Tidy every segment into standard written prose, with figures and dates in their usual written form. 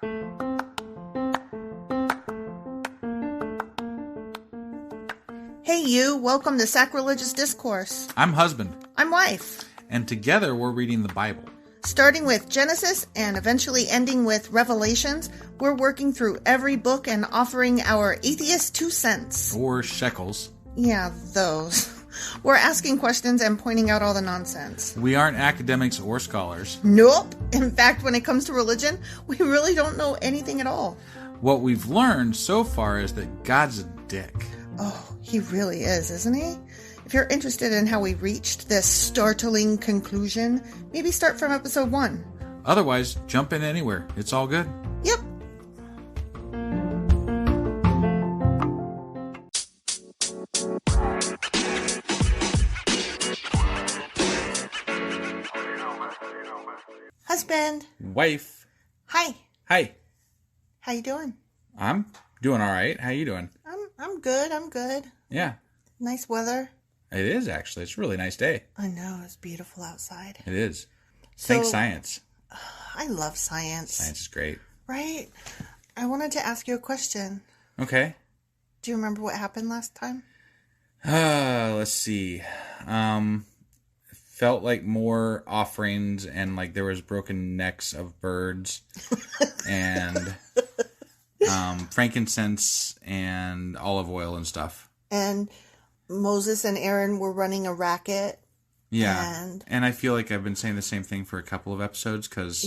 Hey you, welcome to Sacrilegious Discourse. I'm husband. I'm wife. And together we're reading the Bible. Starting with Genesis and eventually ending with Revelations, we're working through every book and offering our atheist 2 cents. Or shekels. Yeah, those. We're asking questions and pointing out all the nonsense. We aren't academics or scholars. Nope. In fact, when it comes to religion, we really don't know anything at all. What we've learned so far is that God's a dick. Oh, he really is, isn't he? If you're interested in how we reached this startling conclusion, maybe start from episode 1. Otherwise, jump in anywhere. It's all good. Yep. Husband. Wife. Hi. Hi. How you doing? I'm doing all right. How you doing? I'm good. I'm good. Yeah. Nice weather. It is, actually. It's a really nice day. I know. It's beautiful outside. It is. So, Thanks, science. I love science. Science is great. Right? I wanted to ask you a question. Okay. Do you remember what happened last time? Let's see. Felt like more offerings and like there was broken necks of birds and frankincense and olive oil and stuff. And Moses and Aaron were running a racket. Yeah. And I feel like I've been saying the same thing for a couple of episodes because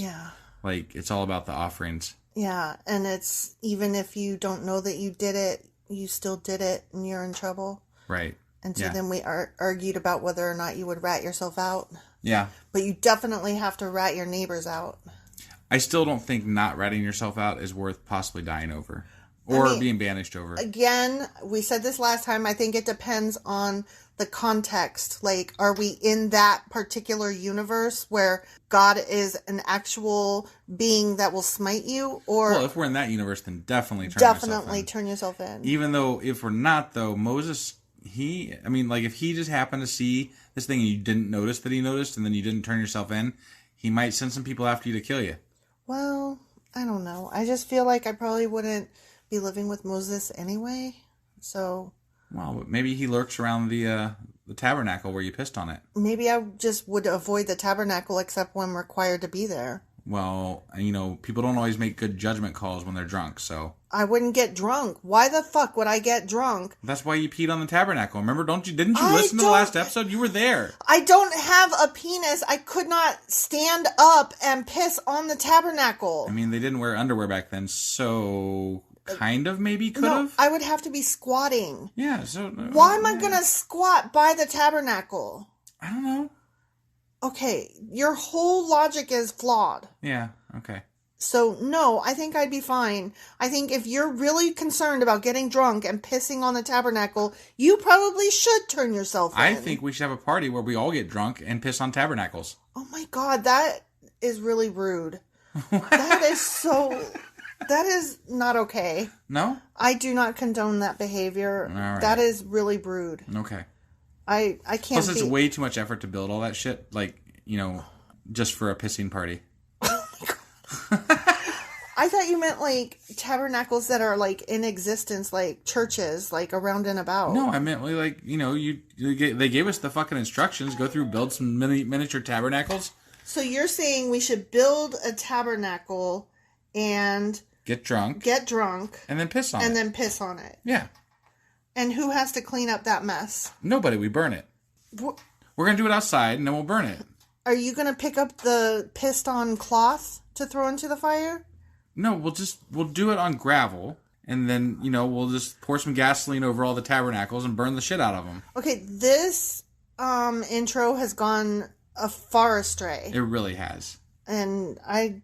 like it's all about the offerings. Yeah. And it's even if you don't know that you did it, you still did it and you're in trouble. Right. And so then we argued about whether or not you would rat yourself out. Yeah. But you definitely have to rat your neighbors out. I still don't think not ratting yourself out is worth possibly dying over. Or being banished over. Again, we said this last time. I think it depends on the context. Like, are we in that particular universe where God is an actual being that will smite you? Or well, if we're in that universe, then definitely turn yourself in. Even though, if we're not, though, Moses, if he just happened to see this thing and you didn't notice that he noticed and then you didn't turn yourself in, he might send some people after you to kill you. Well, I don't know. I just feel like I probably wouldn't be living with Moses anyway, so... Well, maybe he lurks around the tabernacle where you pissed on it. Maybe I just would avoid the tabernacle except when required to be there. Well, people don't always make good judgment calls when they're drunk, so... I wouldn't get drunk. Why the fuck would I get drunk? That's why you peed on the tabernacle. Remember, didn't you listen to the last episode? You were there. I don't have a penis. I could not stand up and piss on the tabernacle. They didn't wear underwear back then, so... Kind of maybe could have? No, I would have to be squatting. Yeah, so... Why am I going to squat by the tabernacle? I don't know. Okay, your whole logic is flawed. Yeah, okay. So, no, I think I'd be fine. I think if you're really concerned about getting drunk and pissing on the tabernacle, you probably should turn yourself in. I think we should have a party where we all get drunk and piss on tabernacles. Oh my God, that is really rude. That is so... That is not okay. No? I do not condone that behavior. All right. That is really rude. Okay. I can't. Plus, it's way too much effort to build all that shit. Like, just for a pissing party. Oh my God. I thought you meant like tabernacles that are like in existence, like churches, like around and about. No, I meant like they gave us the fucking instructions. Go through, build some miniature tabernacles. So you're saying we should build a tabernacle and get drunk, and then piss on it. Yeah. And who has to clean up that mess? Nobody. We burn it. We're gonna do it outside, and then we'll burn it. Are you gonna pick up the pissed on cloth to throw into the fire? No, we'll do it on gravel, and then we'll just pour some gasoline over all the tabernacles and burn the shit out of them. Okay, this intro has gone far astray. It really has. And I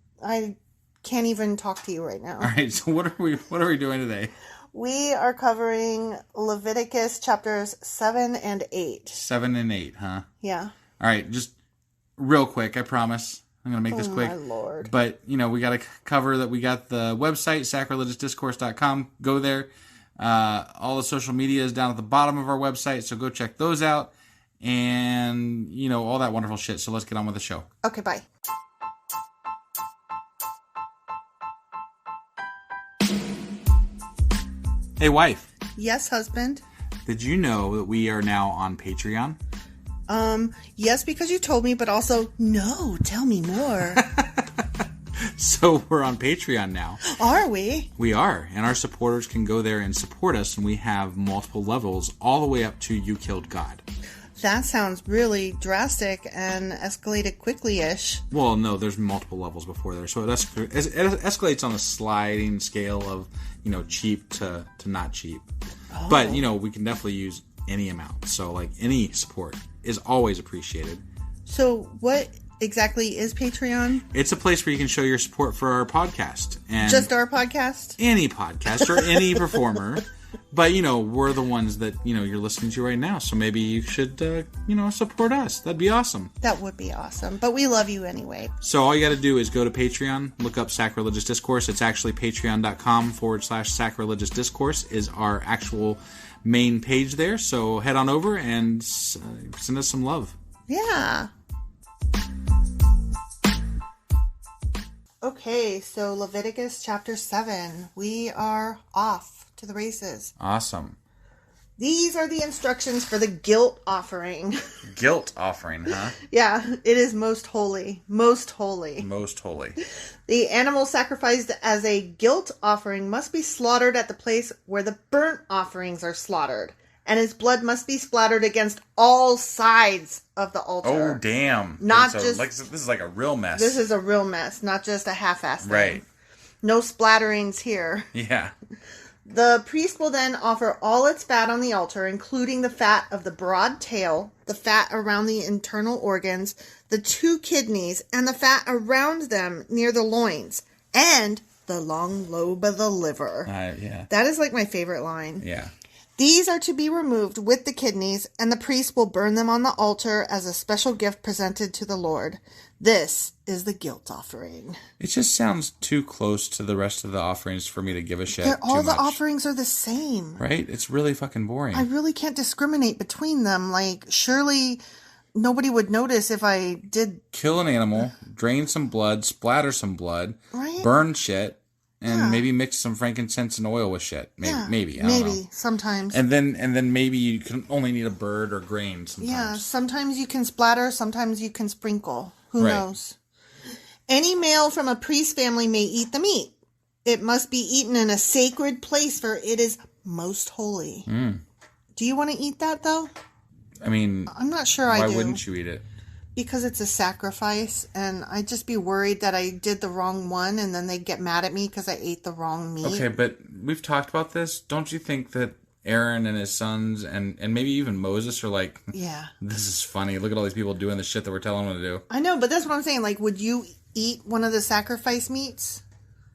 can't even talk to you right now. All right, so what are we doing today? We are covering Leviticus chapters 7 and 8. 7 and 8, huh? Yeah. All right, just real quick, I promise. I'm going to make this quick. Oh, my Lord. But, we got to cover that we got the website, sacrilegiousdiscourse.com. Go there. All the social media is down at the bottom of our website, so go check those out. And, all that wonderful shit. So let's get on with the show. Okay, bye. Hey, wife. Yes, husband. Did you know that we are now on Patreon? Yes, because you told me, but also, no, tell me more. So we're on Patreon now. Are we? We are. And our supporters can go there and support us. And we have multiple levels all the way up to You Killed God. That sounds really drastic and escalated quickly-ish. Well, no, there's multiple levels before there. So it escalates on a sliding scale of, cheap to not cheap. Oh. But, we can definitely use any amount. So, like, any support is always appreciated. So what exactly is Patreon? It's a place where you can show your support for our podcast. And just our podcast? Any podcast or any performer. But, we're the ones that, you're listening to right now. So maybe you should, support us. That'd be awesome. That would be awesome. But we love you anyway. So all you got to do is go to Patreon, look up Sacrilegious Discourse. It's actually patreon.com/Sacrilegious Discourse is our actual main page there. So head on over and send us some love. Yeah. Okay, so Leviticus chapter 7. We are off to the races. Awesome. These are the instructions for the guilt offering. Guilt offering, huh? Yeah, it is most holy. Most holy. Most holy. The animal sacrificed as a guilt offering must be slaughtered at the place where the burnt offerings are slaughtered. And his blood must be splattered against all sides of the altar. Oh, damn. Not so, just... this is like a real mess. This is a real mess, not just a half-assed thing. Right. No splatterings here. Yeah. The priest will then offer all its fat on the altar, including the fat of the broad tail, the fat around the internal organs, the 2 kidneys, and the fat around them near the loins, and the long lobe of the liver. Yeah. That is like my favorite line. Yeah. These are to be removed with the kidneys, and the priest will burn them on the altar as a special gift presented to the Lord. This is the guilt offering. It just sounds too close to the rest of the offerings for me to give a shit. All the offerings are the same. Right? It's really fucking boring. I really can't discriminate between them. Like, surely nobody would notice if I did... Kill an animal, drain some blood, splatter some blood, right? Burn shit, and maybe mix some frankincense and oil with shit. Maybe. I don't know. Sometimes. And then maybe you can only need a bird or grain sometimes. Yeah, sometimes you can splatter, sometimes you can sprinkle. Who knows? Any male from a priest family may eat the meat. It must be eaten in a sacred place, for it is most holy. Do you want to eat that, though? I mean... I'm not sure I do. Why wouldn't you eat it? Because it's a sacrifice, and I'd just be worried that I did the wrong one, and then they'd get mad at me because I ate the wrong meat. Okay, but we've talked about this. Don't you think that Aaron and his sons, and maybe even Moses are like, yeah, this is funny. Look at all these people doing the shit that we're telling them to do. I know, but that's what I'm saying. Like, would you eat one of the sacrifice meats?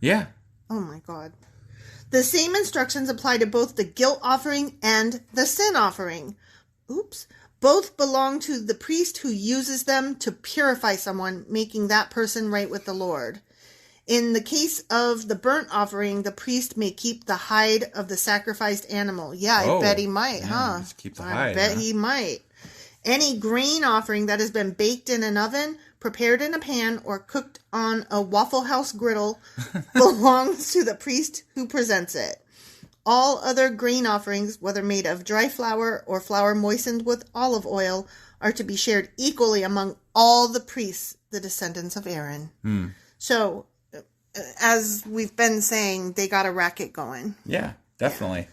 Yeah. Oh my God. The same instructions apply to both the guilt offering and the sin offering. Oops. Both belong to the priest who uses them to purify someone, making that person right with the Lord. In the case of the burnt offering, the priest may keep the hide of the sacrificed animal. Yeah, I bet he might, huh? Just keep the hide. I bet he might. Any grain offering that has been baked in an oven, prepared in a pan, or cooked on a Waffle House griddle belongs to the priest who presents it. All other grain offerings, whether made of dry flour or flour moistened with olive oil, are to be shared equally among all the priests, the descendants of Aaron. So, as we've been saying, they got a racket going. Yeah, definitely.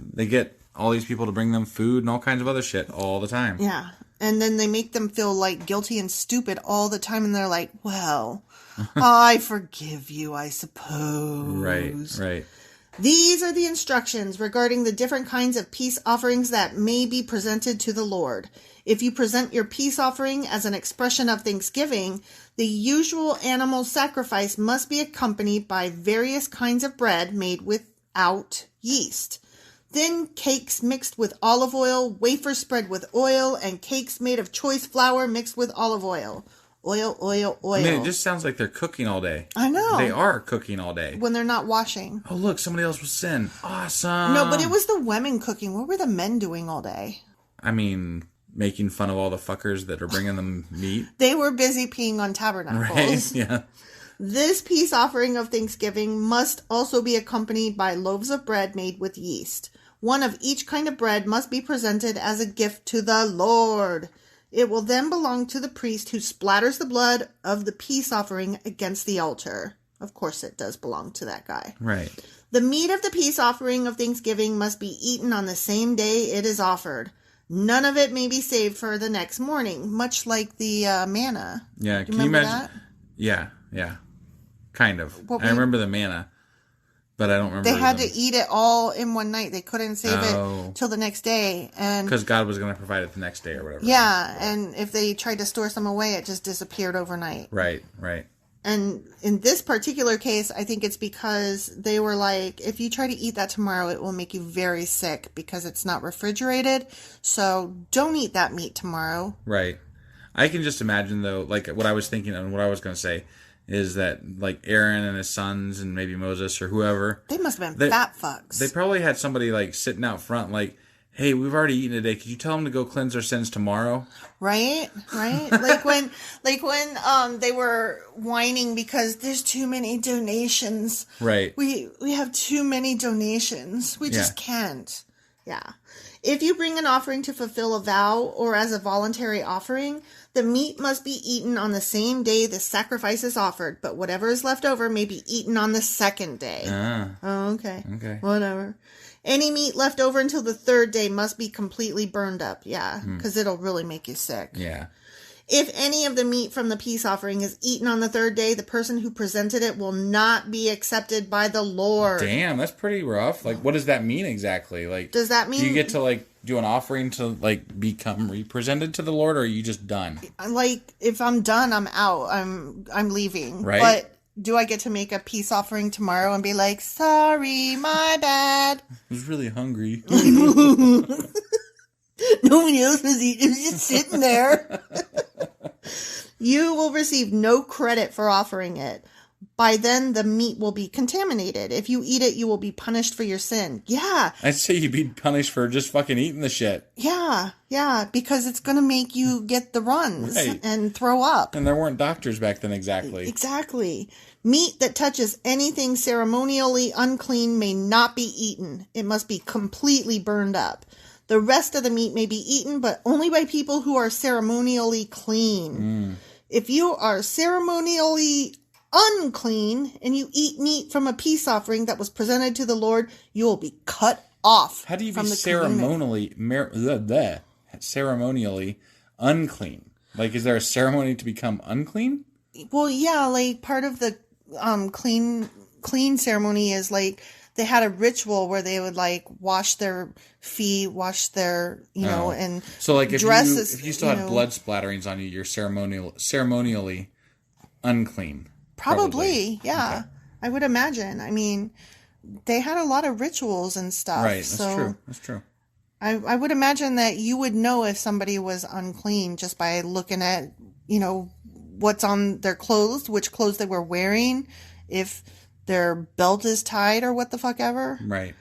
Yeah. They get all these people to bring them food and all kinds of other shit all the time. Yeah. And then they make them feel like guilty and stupid all the time. And they're like, well, I forgive you, I suppose. Right. These are the instructions regarding the different kinds of peace offerings that may be presented to the Lord. If you present your peace offering as an expression of thanksgiving, the usual animal sacrifice must be accompanied by various kinds of bread made without yeast. Thin cakes mixed with olive oil, wafers spread with oil, and cakes made of choice flour mixed with olive oil. Oil. I mean, it just sounds like they're cooking all day. I know. They are cooking all day. When they're not washing. Oh, look, somebody else was sin. Awesome. No, but it was the women cooking. What were the men doing all day? I mean, making fun of all the fuckers that are bringing them meat. They were busy peeing on tabernacles. Right, yeah. This peace offering of thanksgiving must also be accompanied by loaves of bread made with yeast. One of each kind of bread must be presented as a gift to the Lord. It will then belong to the priest who splatters the blood of the peace offering against the altar. Of course it does belong to that guy. Right. The meat of the peace offering of thanksgiving must be eaten on the same day it is offered. None of it may be saved for the next morning, much like the manna. Yeah, can you imagine that? Yeah. Kind of. I remember the manna, but I don't remember. They had to eat it all in one night. They couldn't save it till the next day. Because God was going to provide it the next day or whatever. Yeah, and if they tried to store some away, it just disappeared overnight. Right. And in this particular case, I think it's because they were like, if you try to eat that tomorrow, it will make you very sick because it's not refrigerated. So don't eat that meat tomorrow. Right. I can just imagine, though, like what I was thinking and what I was going to say is that, like, Aaron and his sons and maybe Moses or whoever. They must have been fat fucks. They probably had somebody, like, sitting out front, like, hey, we've already eaten today. Could you tell them to go cleanse their sins tomorrow? Right. like when they were whining because there's too many donations. Right. We have too many donations. We just can't. Yeah. If you bring an offering to fulfill a vow or as a voluntary offering, the meat must be eaten on the same day the sacrifice is offered, but whatever is left over may be eaten on the second day. Oh, okay. Whatever. Any meat left over until the third day must be completely burned up. Yeah, because it'll really make you sick. Yeah. If any of the meat from the peace offering is eaten on the third day, the person who presented it will not be accepted by the Lord. Damn, that's pretty rough. Like, what does that mean exactly? Like, does that mean do you get to, like, do an offering to, like, become represented to the Lord, or are you just done? Like, if I'm done, I'm out. I'm leaving. Right. But do I get to make a peace offering tomorrow and be like, sorry, my bad? I was really hungry. Nobody else was eating. It was just sitting there. You will receive no credit for offering it. By then, the meat will be contaminated. If you eat it, you will be punished for your sin. Yeah. I'd say you'd be punished for just fucking eating the shit. Yeah, because it's going to make you get the runs and throw up. And there weren't doctors back then exactly. Exactly. Meat that touches anything ceremonially unclean may not be eaten. It must be completely burned up. The rest of the meat may be eaten, but only by people who are ceremonially clean. If you are ceremonially unclean and you eat meat from a peace offering that was presented to the Lord, you will be cut off. How do you from be the ceremonially unclean? Like, is there a ceremony to become unclean? Well, yeah, like part of the clean ceremony is like they had a ritual where they would like wash their feet, wash their, and so like if you still have know, blood splatterings on you, you're ceremonially unclean. Probably. Yeah. Okay. I would imagine. I mean, they had a lot of rituals and stuff. Right. That's true. I would imagine that you would know if somebody was unclean just by looking at, what's on their clothes, which clothes they were wearing, if their belt is tied or what the fuck ever. Right.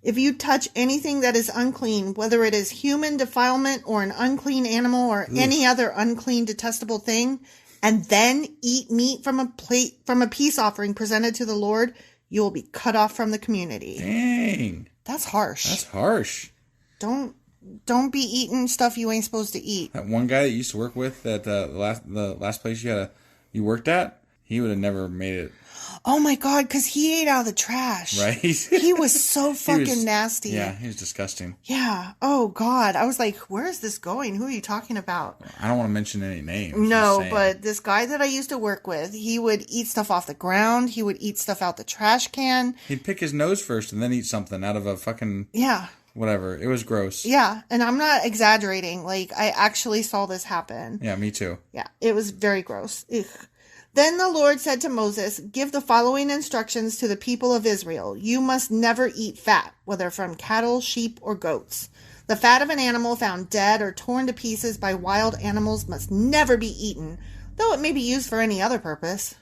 If you touch anything that is unclean, whether it is human defilement or an unclean animal or any other unclean, detestable thing, and then eat meat from a peace offering presented to the Lord, you will be cut off from the community. Dang. That's harsh. Don't be eating stuff you ain't supposed to eat. That one guy that you used to work with at the last place you worked at, he would have never made it. Oh my God, because he ate out of the trash. Right? He was so fucking nasty. Yeah, he was disgusting. Yeah. Oh God. I was like, where is this going? Who are you talking about? I don't want to mention any names. No, but this guy that I used to work with, he would eat stuff off the ground. He would eat stuff out the trash can. He'd pick his nose first and then eat something out of a fucking... Yeah. Whatever. It was gross. Yeah. And I'm not exaggerating. Like, I actually saw this happen. Yeah, me too. Yeah. It was very gross. Ugh. Then the Lord said to Moses, give the following instructions to the people of Israel. You must never eat fat, whether from cattle, sheep, or goats. The fat of an animal found dead or torn to pieces by wild animals must never be eaten, though it may be used for any other purpose.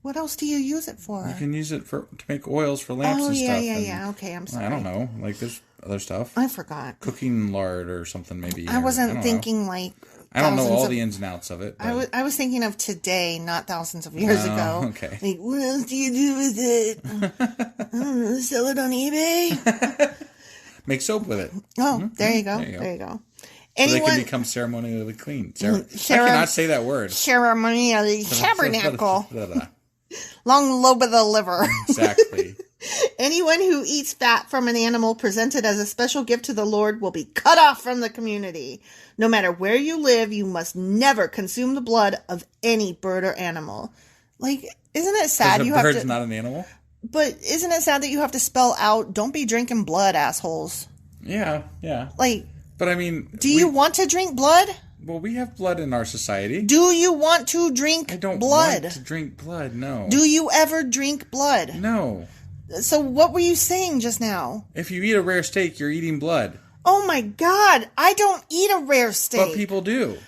What else do you use it for? You can use it to make oils for lamps and stuff. Yeah. Okay, I'm sorry. I don't know. Like, there's other stuff. I forgot. Cooking lard or something, maybe. I wasn't thinking like I don't know all the ins and outs of it. I was thinking of today, not thousands of years ago. Okay. Like, what else do you do with it? I don't know, sell it on eBay? Make soap with it. Oh, there you go. There you go. So they can become ceremonially clean. I cannot say that word. Ceremonially tabernacle. Long lobe of the liver. Exactly. Anyone who eats fat from an animal presented as a special gift to the Lord will be cut off from the community. No matter where you live, you must never consume the blood of any bird or animal. Like, isn't it sad you have to... bird's not an animal? But isn't it sad that you have to spell out, don't be drinking blood, assholes? Yeah. Like... But I mean... Do you want to drink blood? Well, we have blood in our society. Do you want to drink blood? I don't want to drink blood, no. Do you ever drink blood? No. So what were you saying just now? If you eat a rare steak, you're eating blood. Oh my God, I don't eat a rare steak. But people do.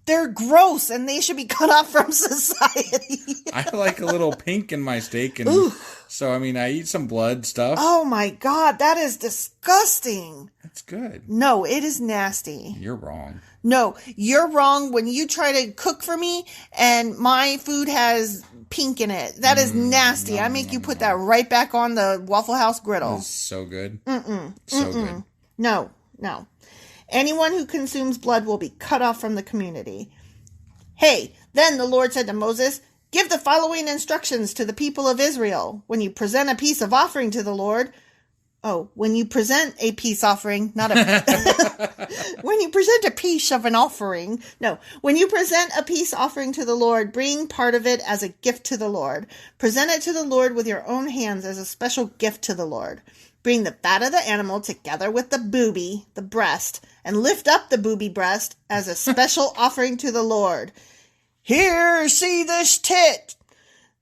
They're gross and they should be cut off from society. I like a little pink in my steak. And so, I mean, I eat some blood stuff. Oh my God, that is disgusting. That's good. No, it is nasty. You're wrong. No, you're wrong when you try to cook for me and my food has pink in it. That is nasty. I make you put that right back on the Waffle House griddle. That's so good. So good. No. Anyone who consumes blood will be cut off from the community. Hey, then the Lord said to Moses, give the following instructions to the people of Israel. When you present a piece of offering to the Lord... Oh, when you present a peace offering, not a... when you present a piece of an offering... No, when you present a peace offering to the Lord, bring part of it as a gift to the Lord. Present it to the Lord with your own hands as a special gift to the Lord. Bring the fat of the animal together with the boobie, the breast, and lift up the boobie breast as a special offering to the Lord. Here, see this tit!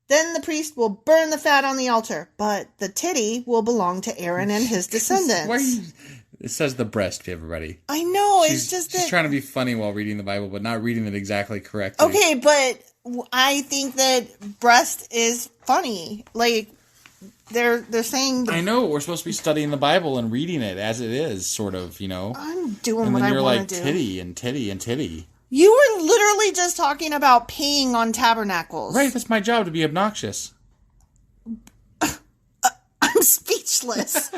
Then the priest will burn the fat on the altar, but the titty will belong to Aaron and his descendants. It says the breast, everybody. I know, it's just that... She's trying to be funny while reading the Bible, but not reading it exactly correctly. Okay, but I think that breast is funny. Like, they're saying... I know, we're supposed to be studying the Bible and reading it as it is, sort of, you know. I'm doing what I want to do. And then you're like, titty and titty and titty. You were literally just talking about peeing on tabernacles. Right, that's my job, to be obnoxious. I'm speechless.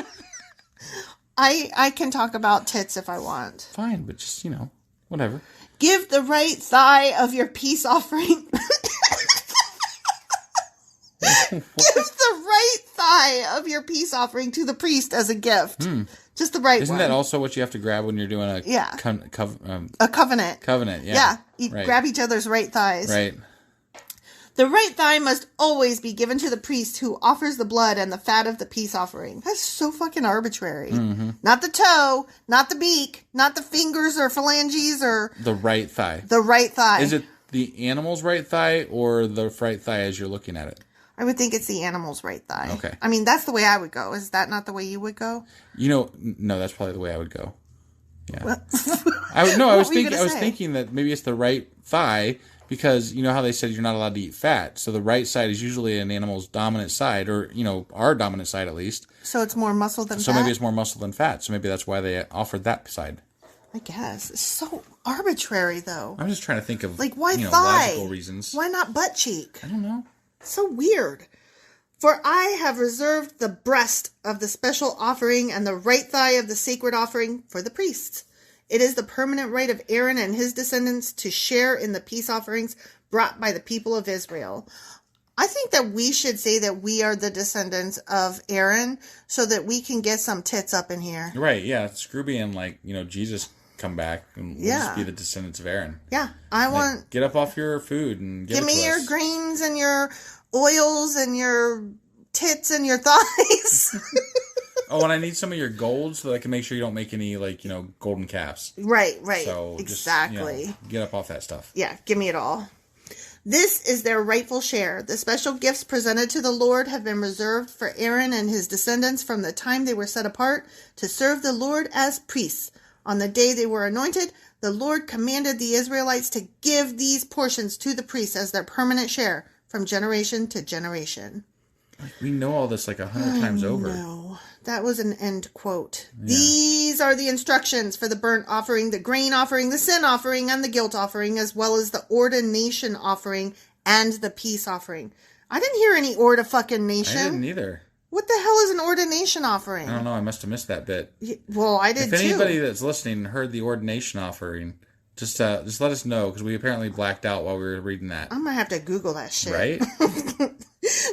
I can talk about tits if I want. Fine, but just, you know, whatever. Give the right thigh of your peace offering. Give the right thigh of your peace offering to the priest as a gift. Just the right one. Isn't that also what you have to grab when you're doing a a covenant? Covenant, yeah. Yeah, you grab each other's right thighs. Right. The right thigh must always be given to the priest who offers the blood and the fat of the peace offering. That's so fucking arbitrary. Not the toe, not the beak, not the fingers or phalanges or... The right thigh. The right thigh. Is it the animal's right thigh or the right thigh as you're looking at it? I would think it's the animal's right thigh. Okay. I mean, that's the way I would go. Is that not the way you would go? You know, no, that's probably the way I would go. Yeah. Well, I was thinking that maybe it's the right thigh because you know how they said you're not allowed to eat fat. So the right side is usually an animal's dominant side, or you know, our dominant side at least. So it's more muscle than fat. So maybe it's more muscle than fat. So maybe that's why they offered that side. I guess it's so arbitrary, though. I'm just trying to think of like why thigh? Logical reasons. Why not butt cheek? I don't know. So weird. For I have reserved the breast of the special offering and the right thigh of the sacred offering for the priests. It is the permanent right of Aaron and his descendants to share in the peace offerings brought by the people of Israel. I think that we should say that we are the descendants of Aaron so that we can get some tits up in here. Right, yeah. Screw being like, you know, Jesus come back and we'll just be the descendants of Aaron. Yeah, I want... Get up off your food and give me your grains and your oils and your tits and your thighs. Oh, and I need some of your gold so that I can make sure you don't make any, like, you know, golden calves. Right. So exactly. Just, get up off that stuff. Yeah, give me it all. This is their rightful share. The special gifts presented to the Lord have been reserved for Aaron and his descendants from the time they were set apart to serve the Lord as priests. On the day they were anointed, the Lord commanded the Israelites to give these portions to the priests as their permanent share from generation to generation. We know all this like 100 times over. No, that was an end quote. Yeah. these are the instructions for the burnt offering, the grain offering, the sin offering, and the guilt offering, as well as the ordination offering and the peace offering. I didn't hear any fucking-nation. I didn't either. What the hell is an ordination offering? I don't know. I must have missed that bit. Well, I did too. If anybody that's listening heard the ordination offering, just let us know, because we apparently blacked out while we were reading that. I'm going to have to Google that shit. Right?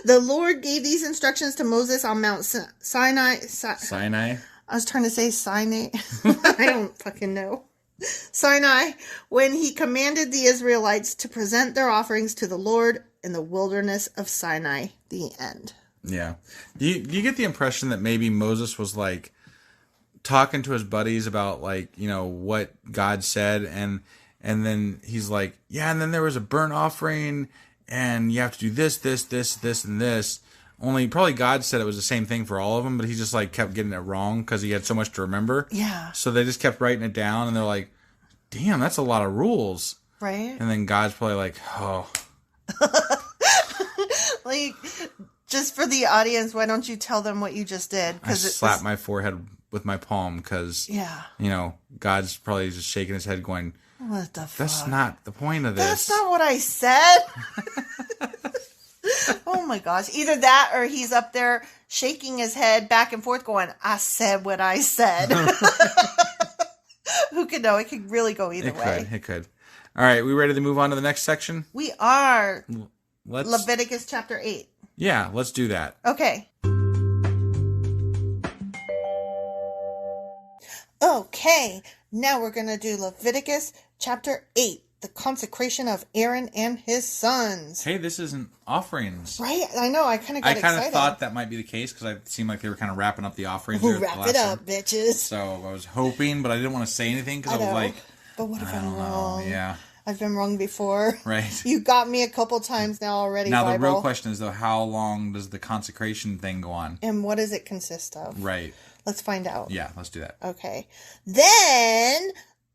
The Lord gave these instructions to Moses on Mount Sinai. Sinai? I was trying to say Sinai. I don't fucking know. Sinai, when he commanded the Israelites to present their offerings to the Lord in the wilderness of Sinai. The end. Yeah. Do you get the impression that maybe Moses was like talking to his buddies about what God said, and then he's like, yeah, and then there was a burnt offering, and you have to do this, and this. Only probably God said it was the same thing for all of them, but he just kept getting it wrong because he had so much to remember. Yeah. So they just kept writing it down, and they're like, damn, that's a lot of rules. Right. And then God's probably like, oh. Just for the audience, why don't you tell them what you just did? I slapped my forehead with my palm because, God's probably just shaking his head going, what the fuck? That's not the point of this. That's not what I said. Oh my gosh. Either that or he's up there shaking his head back and forth going, I said what I said. Who could know? It could really go either way. It could. All right. We ready to move on to the next section? We are. Let's Leviticus chapter 8. Yeah, let's do that. Okay. Okay. Now we're going to do Leviticus chapter 8. The consecration of Aaron and his sons. Hey, this isn't offerings. Right? I know. I kind of got excited. I kind of thought that might be the case because it seemed like they were kind of wrapping up the offerings. Wrap it up, bitches. So I was hoping, but I didn't want to say anything because I was like, but what if I'm wrong? Yeah. I've been wrong before. Right. You got me a couple times now already, Now, Bible. the real question is, though, how long does the consecration thing go on? And what does it consist of? Right. Let's find out. Yeah, let's do that. Okay. Then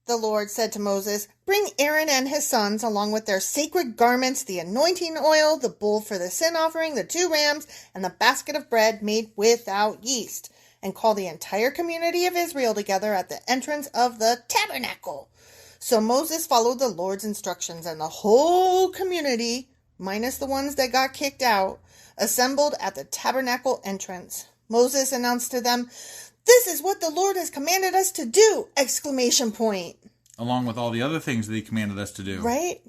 the Lord said to Moses, bring Aaron and his sons along with their sacred garments, the anointing oil, the bull for the sin offering, the 2 rams, and the basket of bread made without yeast, and call the entire community of Israel together at the entrance of the tabernacle. So Moses followed the Lord's instructions, and the whole community, minus the ones that got kicked out, assembled at the tabernacle entrance. Moses announced to them, this is what the Lord has commanded us to do! Exclamation point. Along with all the other things that he commanded us to do. Right?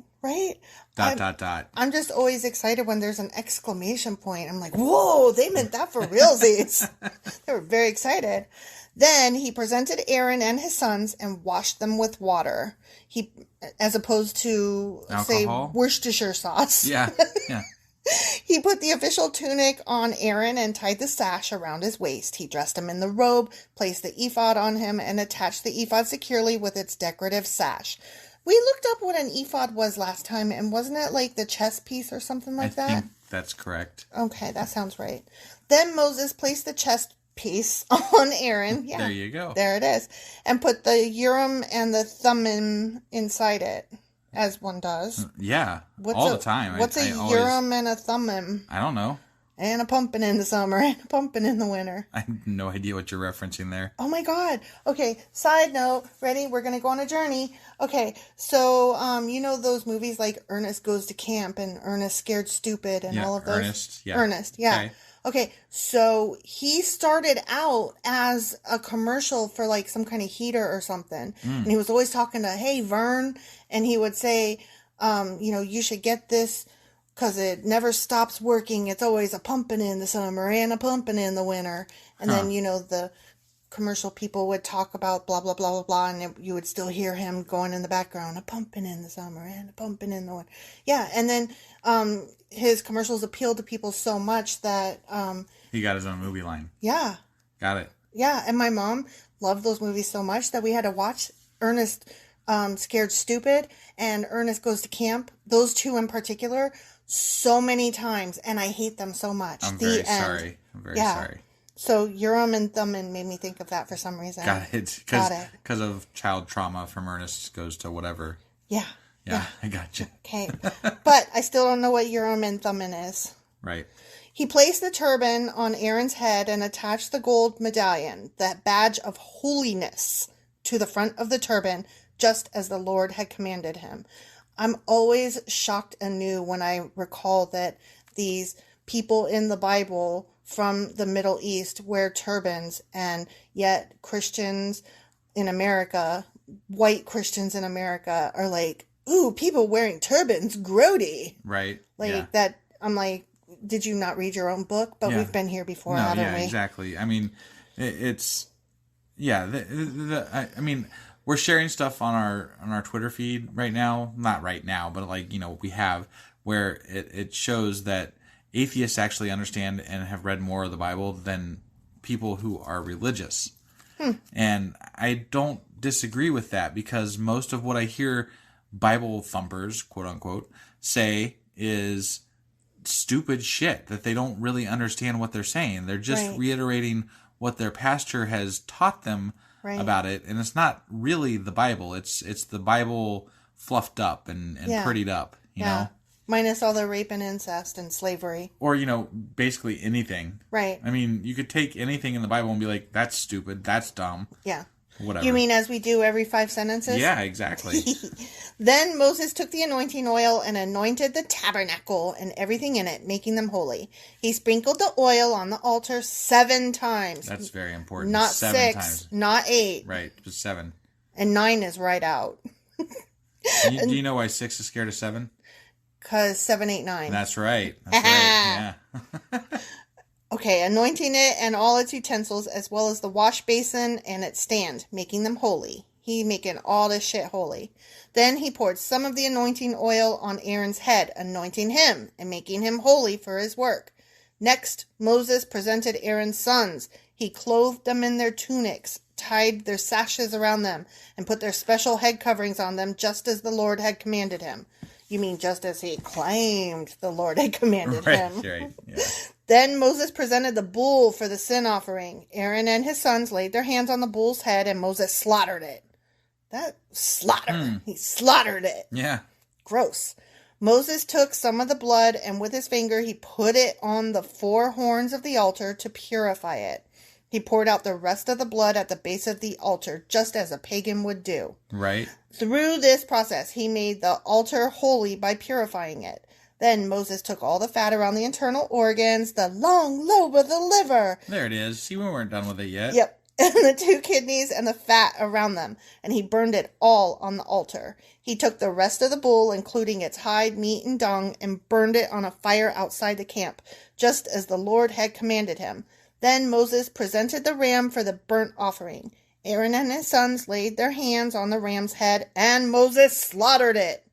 Dot. I'm just always excited when there's an exclamation point. I'm like, whoa, they meant that for realsies. They were very excited. Then he presented Aaron and his sons and washed them with water. As opposed to, alcohol? Say, Worcestershire sauce. Yeah. He put the official tunic on Aaron and tied the sash around his waist. He dressed him in the robe, placed the ephod on him, and attached the ephod securely with its decorative sash. We looked up what an ephod was last time, and wasn't it like the chest piece or something like that? I think that's correct. Okay, that sounds right. Then Moses placed the chest piece on Aaron. Yeah, there you go. There it is. And put the Urim and the Thummim inside it. As one does. Yeah, all the time. What's a Urim and a Thummim? I don't know. And a pumpkin in the summer and a pumpkin in the winter. I have no idea what you're referencing there. Oh my God. Okay, side note. Ready? We're going to go on a journey. Okay, so, you know those movies like Ernest Goes to Camp and Ernest Scared Stupid and all of those? Ernest, yeah. Ernest, yeah. Okay, so he started out as a commercial for like some kind of heater or something. And he was always talking to, hey, Vern. And he would say, you should get this because it never stops working. It's always a pumping in the summer and a pumping in the winter. And then, the commercial people would talk about blah, blah, blah, blah, blah. And you would still hear him going in the background, a pumping in the summer and a pumping in the winter. Yeah. And then his commercials appealed to people so much that... he got his own movie line. Yeah. Got it. Yeah. And my mom loved those movies so much that we had to watch Ernest... Scared Stupid and Ernest Goes to Camp, those two in particular, so many times, and I hate them so much. I'm very sorry. So Urim and Thummim made me think of that for some reason. Got it. Because of child trauma from Ernest Goes to whatever. Yeah. Yeah, I got you. Okay. But I still don't know what Urim and Thummim is. Right. He placed the turban on Aaron's head and attached the gold medallion, that badge of holiness, to the front of the turban, just as the Lord had commanded him. I'm always shocked anew when I recall that these people in the Bible from the Middle East wear turbans, and yet Christians in America, white Christians in America, are like, ooh, people wearing turbans, grody. Right. Like that, I'm like, did you not read your own book? But we've been here before, haven't we? Exactly. I mean, it's, I mean, we're sharing stuff on our Twitter feed right now. Not right now, but like, we have where it shows that atheists actually understand and have read more of the Bible than people who are religious. And I don't disagree with that, because most of what I hear Bible thumpers, quote unquote, say is stupid shit that they don't really understand what they're saying. They're just reiterating what their pastor has taught them about it, and it's not really the Bible. It's the Bible fluffed up and prettied up, you know? Minus all the rape and incest and slavery. Or, basically anything. Right. I mean, you could take anything in the Bible and be like, that's stupid, that's dumb. Yeah. Whatever. You mean as we do every 5 sentences? Yeah, exactly. Then Moses took the anointing oil and anointed the tabernacle and everything in it, making them holy. He sprinkled the oil on the altar 7 times. That's very important. Not 7 6, times. not 8. Right, just 7. And 9 is right out. Do you know why 6 is scared of 7? Because 7, 8, 9. That's right. Yeah. Okay, anointing it and all its utensils, as well as the wash basin and its stand, making them holy. He making all this shit holy. Then he poured some of the anointing oil on Aaron's head, anointing him and making him holy for his work. Next, Moses presented Aaron's sons. He clothed them in their tunics, tied their sashes around them, and put their special head coverings on them, just as the Lord had commanded him. You mean just as he claimed the Lord had commanded him. Right, yeah. Then Moses presented the bull for the sin offering. Aaron and his sons laid their hands on the bull's head, and Moses slaughtered it. That slaughter. He slaughtered it. Yeah. Gross. Moses took some of the blood, and with his finger he put it on the 4 horns of the altar to purify it. He poured out the rest of the blood at the base of the altar, just as a pagan would do. Right. Through this process, he made the altar holy by purifying it. Then Moses took all the fat around the internal organs, the long lobe of the liver. There it is. See, we weren't done with it yet. Yep. And the 2 kidneys and the fat around them, and he burned it all on the altar. He took the rest of the bull, including its hide, meat, and dung, and burned it on a fire outside the camp, just as the Lord had commanded him. Then Moses presented the ram for the burnt offering. Aaron and his sons laid their hands on the ram's head, and Moses slaughtered it.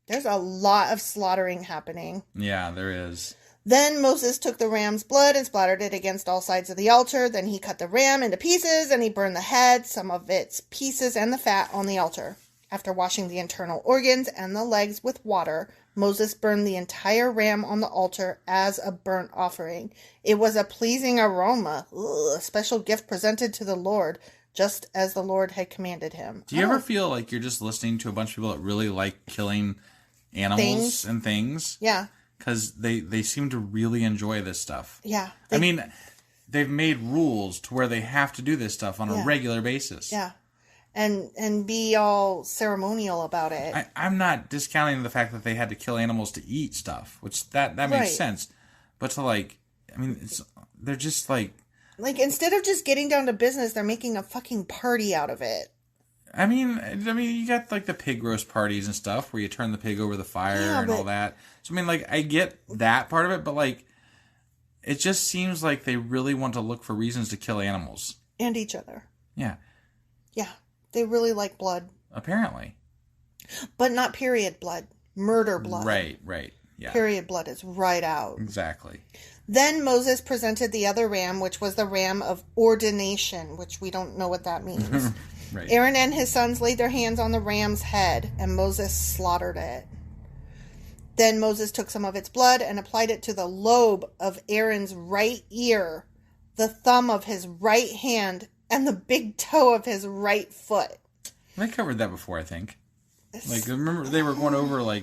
There's a lot of slaughtering happening. Yeah, there is. Then Moses took the ram's blood and splattered it against all sides of the altar. Then he cut the ram into pieces, and he burned the head, some of its pieces, and the fat on the altar. After washing the internal organs and the legs with water, Moses burned the entire ram on the altar as a burnt offering. It was a pleasing aroma, a special gift presented to the Lord, just as the Lord had commanded him. Do you ever feel like you're just listening to a bunch of people that really like killing animals and things? Yeah. Because they seem to really enjoy this stuff. Yeah. I mean, they've made rules to where they have to do this stuff on a regular basis. Yeah. And be all ceremonial about it. I'm not discounting the fact that they had to kill animals to eat stuff, which that makes sense. But to they're just like instead of just getting down to business, they're making a fucking party out of it. I mean, you got the pig roast parties and stuff where you turn the pig over the fire and all that. So I get that part of it, but it just seems like they really want to look for reasons to kill animals and each other. Yeah. Yeah. They really like blood. Apparently. But not period blood. Murder blood. Right. Yeah. Period blood is right out. Exactly. Then Moses presented the other ram, which was the ram of ordination, which we don't know what that means. Right. Aaron and his sons laid their hands on the ram's head, and Moses slaughtered it. Then Moses took some of its blood and applied it to the lobe of Aaron's right ear, the thumb of his right hand, and the big toe of his right foot. I covered that before, I think. Remember they were going over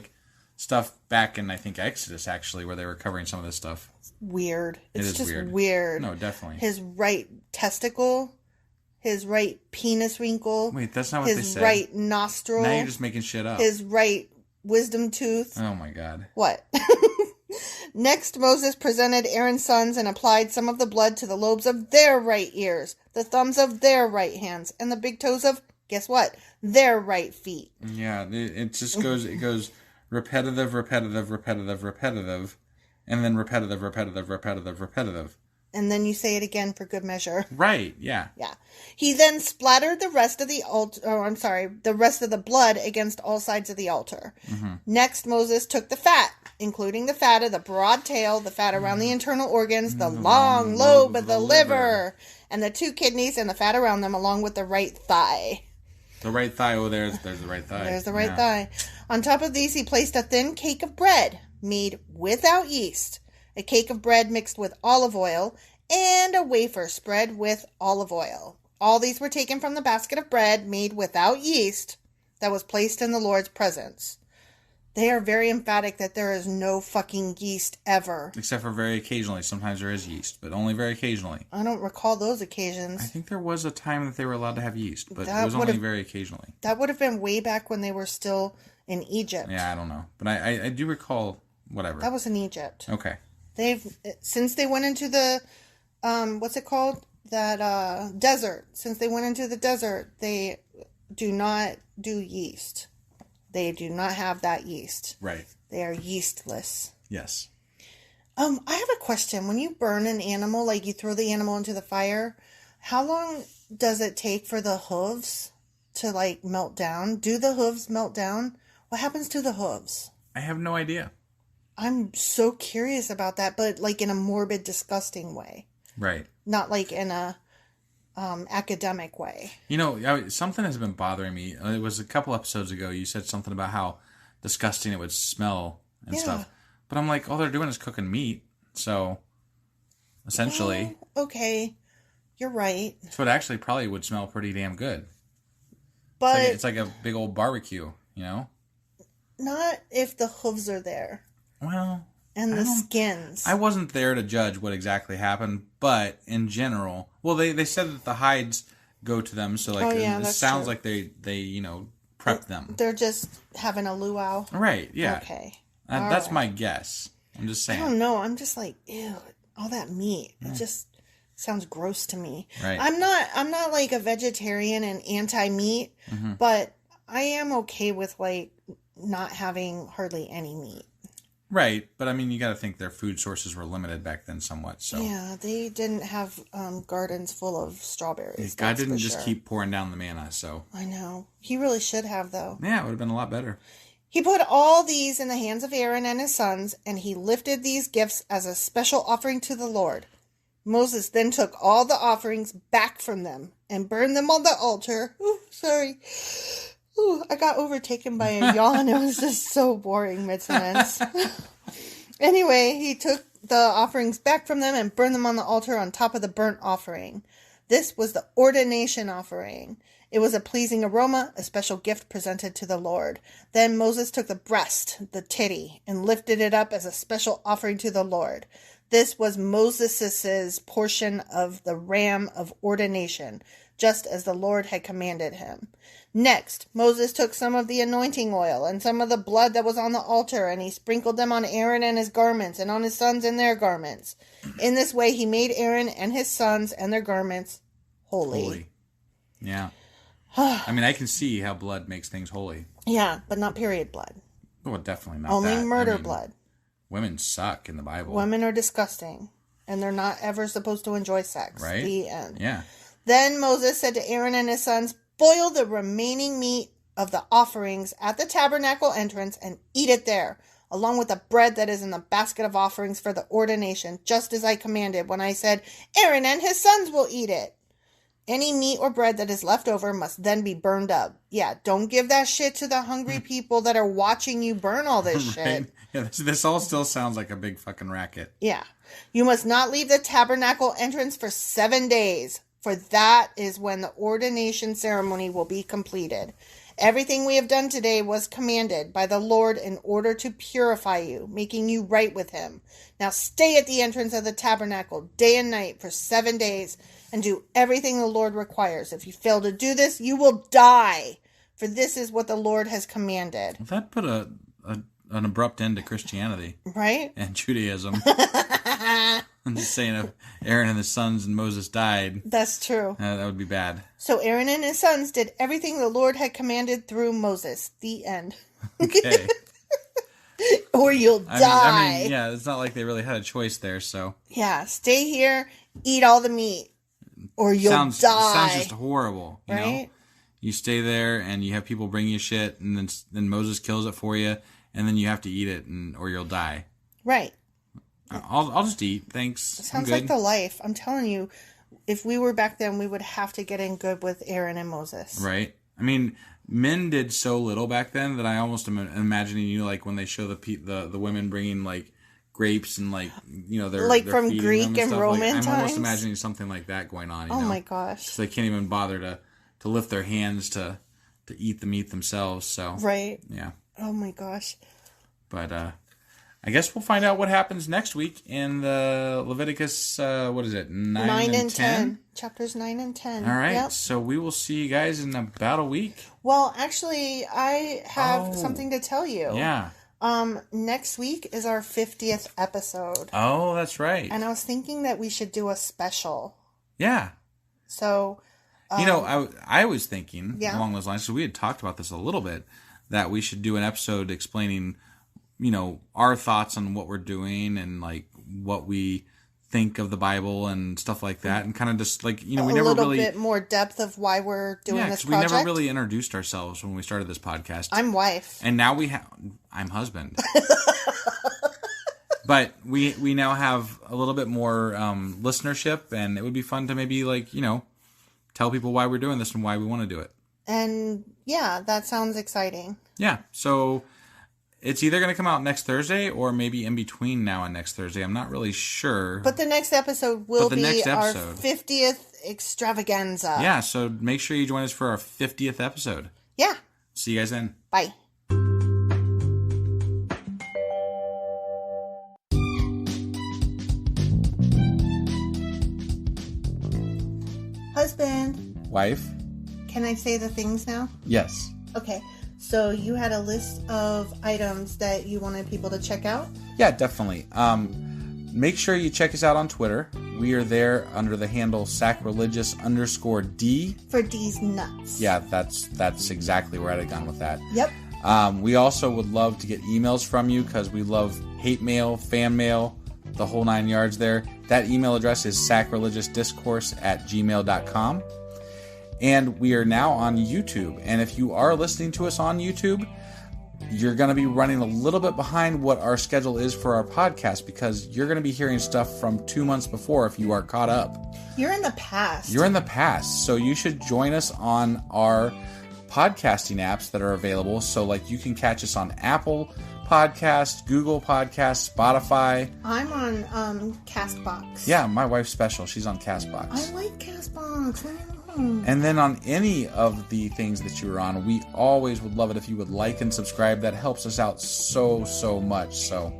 stuff back in, I think, Exodus, actually, where they were covering some of this stuff. weird. It's is just weird. weird. No, definitely. His right testicle, his right penis wrinkle. Wait, that's not what they his said. Right nostril. Now you're just making shit up. His right wisdom tooth. Oh my God. What? Next, Moses presented Aaron's sons and applied some of the blood to the lobes of their right ears, the thumbs of their right hands, and the big toes of, guess what? Their right feet. Yeah, it just goes, it goes repetitive, repetitive, repetitive, repetitive, and then repetitive, repetitive, repetitive, repetitive. And then you say it again for good measure. Right, yeah. Yeah. He then splattered the rest of the the rest of the blood against all sides of the altar. Mm-hmm. Next, Moses took the fat, including the fat of the broad tail, the fat around the internal organs, the long lobe of the liver, and the 2 kidneys and the fat around them, along with the right thigh. The right thigh, there's the right thigh. There's the right thigh. On top of these, he placed a thin cake of bread made without yeast, a cake of bread mixed with olive oil, and a wafer spread with olive oil. All these were taken from the basket of bread made without yeast that was placed in the Lord's presence. They are very emphatic that there is no fucking yeast ever. Except for very occasionally. Sometimes there is yeast, but only very occasionally. I don't recall those occasions. I think there was a time that they were allowed to have yeast, but it was only very occasionally. That would have been way back when they were still in Egypt. Yeah, I don't know. But I do recall whatever. That was in Egypt. Okay. Since they went into the, what's it called? That desert. Since they went into the desert, they do not do yeast. They do not have that yeast. Right. They are yeastless. Yes. I have a question. When you burn an animal, like you throw the animal into the fire, how long does it take for the hooves to like melt down? Do the hooves melt down? What happens to the hooves? I have no idea. I'm so curious about that, but like in a morbid, disgusting way. Right. Not like in a academic way. You know, something has been bothering me. It was a couple episodes ago. You said something about how disgusting it would smell and stuff. But I'm like, all they're doing is cooking meat. So, essentially. Okay. You're right. So it actually probably would smell pretty damn good. But it's like a big old barbecue, you know? Not if the hooves are there. Well... And the skins. I wasn't there to judge what exactly happened, but in general... Well, they said that the hides go to them, so like it sounds true. Like they prep them. They're just having a luau. Right, yeah. Okay. That's my guess. I'm just saying. I don't know. I'm just like, ew, all that meat. Yeah. It just sounds gross to me. Right. I'm not like a vegetarian and anti-meat, but I am okay with like not having hardly any meat. Right, but I mean, you got to think their food sources were limited back then somewhat, so... Yeah, they didn't have gardens full of strawberries. God didn't just keep pouring down the manna, so... I know. He really should have, though. Yeah, it would have been a lot better. He put all these in the hands of Aaron and his sons, and he lifted these gifts as a special offering to the Lord. Moses then took all the offerings back from them and burned them on the altar. Ooh, sorry. Ooh, I got overtaken by a yawn. It was just so boring mid-sentence. Anyway, he took the offerings back from them and burned them on the altar on top of the burnt offering. This was the ordination offering. It was a pleasing aroma, a special gift presented to the Lord. Then Moses took the breast, the titty, and lifted it up as a special offering to the Lord. This was Moses' portion of the ram of ordination, just as the Lord had commanded him. Next, Moses took some of the anointing oil and some of the blood that was on the altar, and he sprinkled them on Aaron and his garments, and on his sons and their garments. In this way, he made Aaron and his sons and their garments holy. Yeah. I mean, I can see how blood makes things holy. Yeah, but not period blood. Well, definitely not Only that. murder blood. Women suck in the Bible. Women are disgusting, and they're not ever supposed to enjoy sex. Right? The end. Yeah. Then Moses said to Aaron and his sons, boil the remaining meat of the offerings at the tabernacle entrance and eat it there, along with the bread that is in the basket of offerings for the ordination, just as I commanded when I said, Aaron and his sons will eat it. Any meat or bread that is left over must then be burned up. Yeah, don't give that shit to the hungry people that are watching you burn all this shit. Yeah, this all still sounds like a big fucking racket. Yeah. You must not leave the tabernacle entrance for 7 days, for that is when the ordination ceremony will be completed. Everything we have done today was commanded by the Lord in order to purify you, making you right with him. Now stay at the entrance of the tabernacle day and night for 7 days and do everything the Lord requires. If you fail to do this, you will die, for this is what the Lord has commanded. Well, that put an abrupt end to Christianity. Right? And Judaism. I'm just saying, if Aaron and his sons and Moses died, that's true. That would be bad. So Aaron and his sons did everything the Lord had commanded through Moses. The end. Okay. Or you'll die. I mean, yeah, it's not like they really had a choice there, so. Yeah, stay here, eat all the meat, or you'll die. Sounds just horrible, you right? know? You stay there, and you have people bring you shit, and then Moses kills it for you, and then you have to eat it, or you'll die. Right. I'll just eat. Thanks. Sounds like the life. I'm telling you, if we were back then, we would have to get in good with Aaron and Moses. Right. I mean, men did so little back then that I almost am imagining, like when they show the women bringing like grapes and like they're like they're from Greek and Roman times. I'm almost imagining something like that going on. Oh my gosh! So they can't even bother to lift their hands to eat the meat themselves. So right. Yeah. Oh my gosh. But I guess we'll find out what happens next week in the Leviticus, what is it, 9 and 10? Chapters 9 and 10. All right, yep. So we will see you guys in about a week. Well, actually, I have something to tell you. Yeah. Next week is our 50th episode. Oh, that's right. And I was thinking that we should do a special. Yeah. So, I was thinking along those lines, so we had talked about this a little bit, that we should do an episode explaining our thoughts on what we're doing and like what we think of the Bible and stuff like that, and kind of just like we never really a little bit more depth of why we're doing this project. We never really introduced ourselves when we started this podcast. I'm wife, and now I'm husband. But we now have a little bit more listenership, and it would be fun to maybe tell people why we're doing this and why we want to do it. And yeah, that sounds exciting. Yeah, so. It's either going to come out next Thursday or maybe in between now and next Thursday. I'm not really sure. But the next episode will be our 50th extravaganza. Yeah, so make sure you join us for our 50th episode. Yeah. See you guys then. Bye. Husband. Wife. Can I say the things now? Yes. Okay. So you had a list of items that you wanted people to check out? Yeah, definitely. Make sure you check us out on Twitter. We are there under the handle Sacrilegious_D. For D's nuts. Yeah, that's exactly where I'd have gone with that. Yep. We also would love to get emails from you because we love hate mail, fan mail, the whole 9 yards there. That email address is sacrilegiousdiscourse@gmail.com. And we are now on YouTube. And if you are listening to us on YouTube, you're going to be running a little bit behind what our schedule is for our podcast, because you're going to be hearing stuff from 2 months before if you are caught up. You're in the past. You're in the past. So you should join us on our podcasting apps that are available. So like you can catch us on Apple Podcast, Google Podcast, Spotify. I'm on Castbox. Yeah, my wife's special. She's on Castbox. I like Castbox. And then on any of the things that you're on, we always would love it if you would like and subscribe. That helps us out so much. So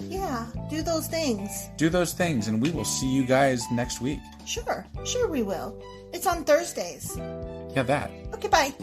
yeah, do those things. Do those things, and we will see you guys next week. Sure we will. It's on Thursdays. Yeah, that. Okay, bye.